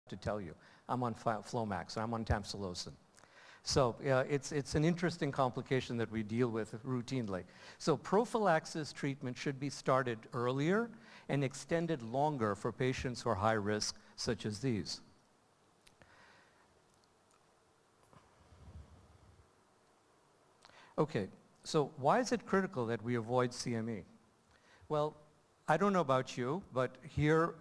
to tell you. I'm on Flomax, I'm on tamsulosin. So it's an interesting complication that we deal with routinely. So prophylaxis treatment should be started earlier and extended longer for patients who are high risk, such as these. Okay, so why is it critical that we avoid CME? Well, I don't know about you, but here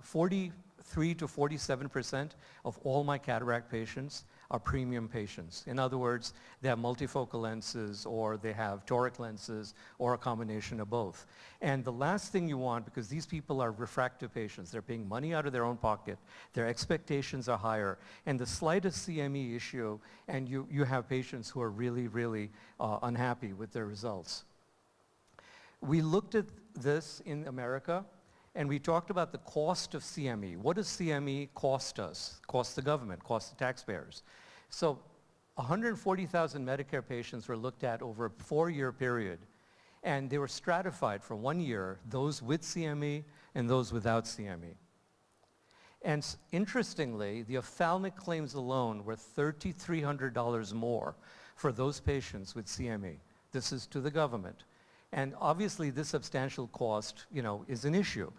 43 to 47% of all my cataract patients are premium patients. In other words, they have multifocal lenses or they have toric lenses or a combination of both. And the last thing you want, because these people are refractive patients, they're paying money out of their own pocket, their expectations are higher, and the slightest CME issue, and you have patients who are really, really unhappy with their results. We looked at this in America, and we talked about the cost of CME. What does CME cost us? Cost the government, cost the taxpayers. So 140,000 Medicare patients were looked at over a 4-year period, and they were stratified for 1 year, those with CME and those without CME. And interestingly, the ophthalmic claims alone were $3,300 more for those patients with CME. This is to the government. And obviously this substantial cost, is an issue.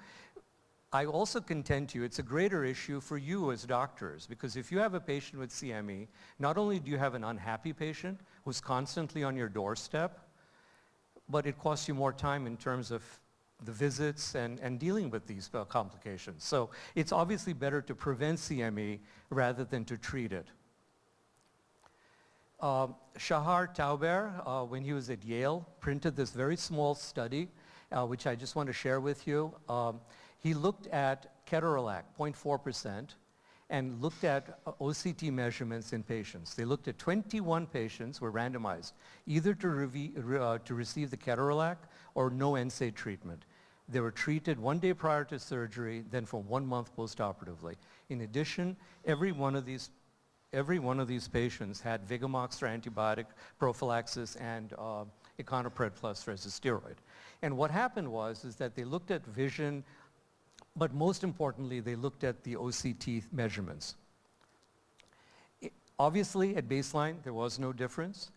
I also contend to you it's a greater issue for you as doctors, because if you have a patient with CME, not only do you have an unhappy patient who's constantly on your doorstep, but it costs you more time in terms of the visits and dealing with these complications. So it's obviously better to prevent CME rather than to treat it. Shahar Tauber, when he was at Yale, printed this very small study, which I just want to share with you. He looked at ketorolac, 0.4%, and looked at OCT measurements in patients. They looked at 21 patients who were randomized, either to receive the ketorolac or no NSAID treatment. They were treated 1 day prior to surgery, then for 1 month postoperatively. In addition, every one of these patients had Vigamox or antibiotic prophylaxis and Econopred plus as a steroid. And what happened was that they looked at vision, but most importantly, they looked at the OCT measurements. Obviously, at baseline, there was no difference.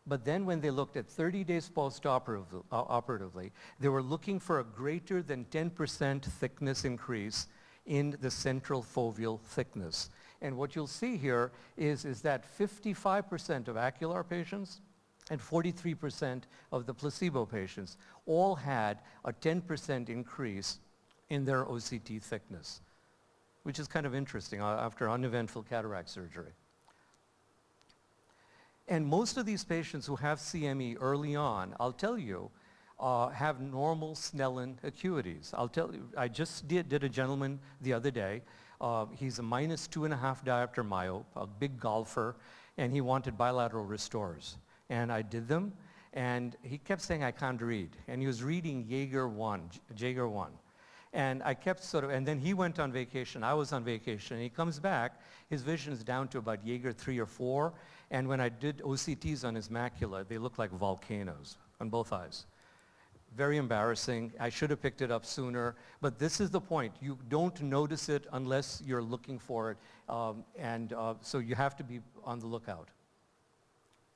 But then when they looked at 30 days post-operatively, they were looking for a greater than 10% thickness increase in the central foveal thickness. And what you'll see here is that 55% of ocular patients and 43% of the placebo patients all had a 10% increase in their OCT thickness, which is kind of interesting after uneventful cataract surgery. And most of these patients who have CME early on, I'll tell you, have normal Snellen acuities. I'll tell you, I just did a gentleman the other day. He's a -2.5 diopter myope, a big golfer, and he wanted bilateral restores. And I did them, and he kept saying, I can't read. And he was reading Jaeger 1. And I kept and then he went on vacation, I was on vacation, and he comes back, his vision's down to about Jaeger 3 or 4, and when I did OCTs on his macula, they looked like volcanoes on both eyes. Very embarrassing. I should have picked it up sooner, but this is the point. You don't notice it unless you're looking for it, so you have to be on the lookout.